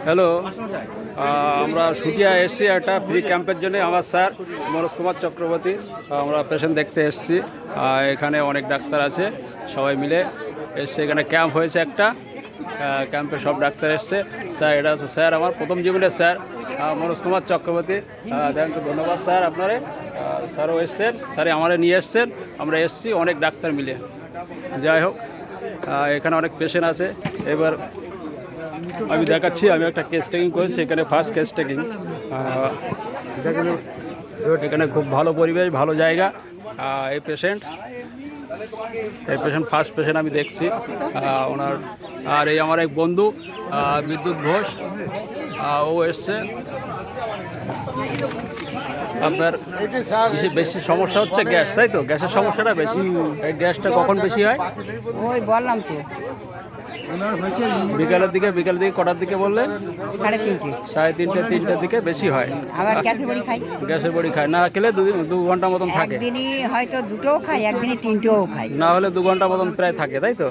Hello, আমরা সুটিয়া এসেছি একটা ফ্রি ক্যাম্পের জন্য। আমার স্যার মনোজ কুমার চক্রবর্তী, আমরা পেশেন্ট দেখতে এসেছি। এখানে অনেক ডাক্তার আছে, সবাই মিলে এসছে। এখানে ক্যাম্প হয়েছে একটা, ক্যাম্পে সব ডাক্তার এসছে। স্যার, এটা আছে স্যার আমার প্রথম জীবনের স্যার মনোজ কুমার চক্রবর্তী। ধন্যবাদ স্যার আপনারে। স্যারও এসছেন, স্যারে আমারে নিয়ে এসছেন, আমরা এসছি অনেক ডাক্তার মিলে। যাই হোক, এখানে অনেক পেশেন্ট আছে। এবার আমি দেখাচ্ছি, আমি একটা কেস টেকিং করেছি এখানে, ফার্স্ট কেস টেকিং। এখানে খুব ভালো পরিবেশ, ভালো জায়গা। এই পেশেন্ট ফার্স্ট পেশেন্ট আমি দেখছি ওনার। আর এই আমার এক বন্ধু বিদ্যুৎ ঘোষ, ও এসছে। আপনার বেশি সমস্যা হচ্ছে গ্যাস, তাই তো? গ্যাসের সমস্যাটা বেশি। এই গ্যাসটা কখন বেশি হয়? ওই বললাম তো, বিকালের দিকে কটার দিকে বললেন? 3:30 দিকে বেশি হয়। আবার গ্যাসের বড়ি খাই। গ্যাসের বড়ি খায় না খেলে 2 ঘন্টা মতন থাকে। একদিনই হয়তো 2টোও খাই, একদিনই 3টোও খাই। না হলে 2 ঘন্টা মতন প্রায় থাকে, তাই তো?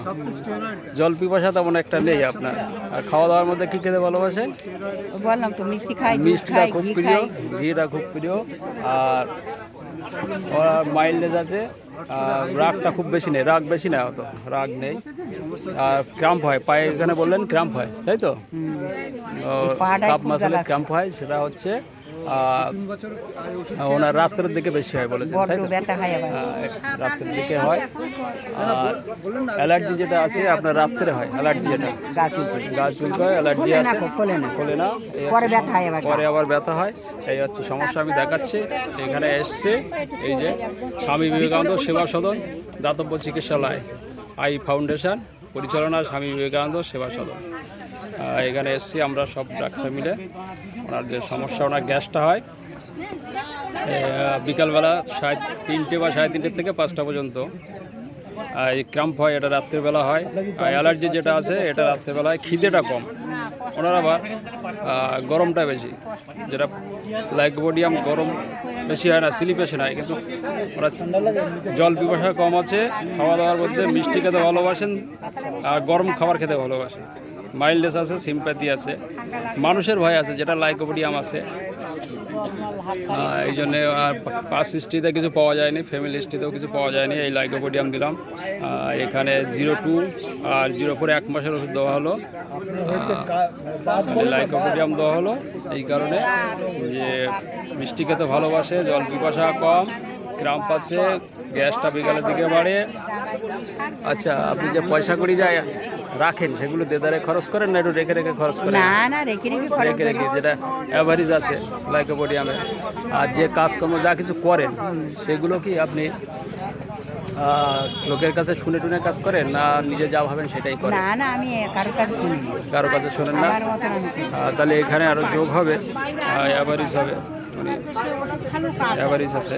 জল পিপাসা তেমন একটা নেই আপনার। আর খাওয়া দাওয়ার মধ্যে কি খেতে ভালোবাসেন? বললাম তো, মিষ্টি খাই, মিষ্টিটা খুব প্রিয়, ঘিটা খুব প্রিয়। আর মাইল্ডনেস আছে, রাগটা খুব বেশি নেই, রাগ বেশি না, অত রাগ নেই। আর ক্র্যাম্প হয় পায়ে, এখানে বললেন ক্র্যাম্প হয়, তাই তো? কাপ মাসেলে ক্র্যাম্প হয়, সেটা হচ্ছে ওনার রাত্রের দিকে বেশি হয় বলেছেন, তাই তো? রাত্রের দিকে হয়। আর অ্যালার্জি যেটা আছে আপনার রাত্রে হয়, অ্যালার্জি যেটা গা চুলকায়, অ্যালার্জি আছে, খোলে না, পরে আবার ব্যথা হয়। এই হচ্ছে সমস্যা। আমি দেখাচ্ছি, এখানে এসছে এই যে স্বামী বিবেকানন্দ সেবা সদন দাতব্য চিকিৎসালয়, আই ফাউন্ডেশন পরিচালনা, স্বামী বিবেকানন্দ সেবা সদন। এখানে এসছি আমরা সব ডাক্তার মিলে। ওনার যে সমস্যা, ওনার গ্যাসটা হয় বিকালবেলা 3:30 বা 3:30 থেকে 5টা পর্যন্ত। এই ক্র্যাম্প হয়, এটা রাত্রিবেলা হয়। আর অ্যালার্জি যেটা আছে এটা রাত্রিবেলায়। খিদেটা কম, ওনার আবার গরমটা বেশি, যেটা লাইকোপোডিয়াম গরম বেশি হয় না, স্লিপ পেশেন্ট হয়। কিন্তু ওরা জল পিপাসা কম আছে, খাওয়া দাওয়ার মধ্যে মিষ্টি খেতে ভালোবাসেন আর গরম খাবার খেতে ভালোবাসেন। মাইল্ডনেস আছে, সিম্প্যাথি আছে, মানুষের ভয় আছে, যেটা লাইকোপোডিয়াম আছে। এই জন্যে আর পাস হিস্ট্রিতে কিছু পাওয়া যায়নি, ফ্যামিলি হিস্ট্রিতেও কিছু পাওয়া যায়নি। এই লাইকোপোডিয়াম দিলাম। এখানে 02 আর 04 1 মাসের ওষুধ দেওয়া হলো। লাইকোপোডিয়াম দেওয়া হলো এই কারণে যে মিষ্টি খেতে ভালোবাসে, জল পিপাসা কম, ক্র্যাম্প আছে, গ্যাসটা বিকালের দিকে বাড়ে। আচ্ছা, আপনি যে পয়সা করি যায় রাখেন, সেগুলো দেদারে খরচ করেন না একটু রেখে রেখে খরচ করেন? না, রেখে রেখে, যেটা অ্যাভারেজ আছে লাইকোপোডিয়ামে। আর যে কাজকর্ম যা কিছু করেন সেগুলো কি আপনি লোকের কাছে শুনে টুনে কাজ করেন না নিজে যা ভাবেন সেটাই করেন? না, আমি কারো কাছে শোনেন না। তাহলে এখানে আরও যোগ হবে, অ্যাভারেজ হবে, অ্যাভারেজ আছে।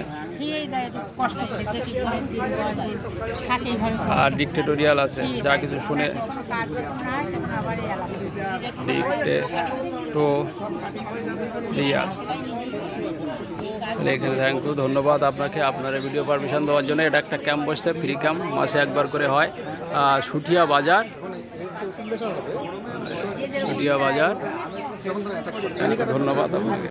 আর ডিক্টেটোরিয়াল আছে, যা কিছু শুনে ডিক্টেটোরিয়াল। তাহলে এখানে থ্যাংক ইউ, ধন্যবাদ আপনাকে, আপনার ভিডিও পারমিশন দেওয়ার জন্য। এটা একটা ক্যাম্প বসছে, ফ্রি ক্যাম্প, মাসে একবার করে হয়। সুটিয়া বাজার, ধন্যবাদ আপনাকে।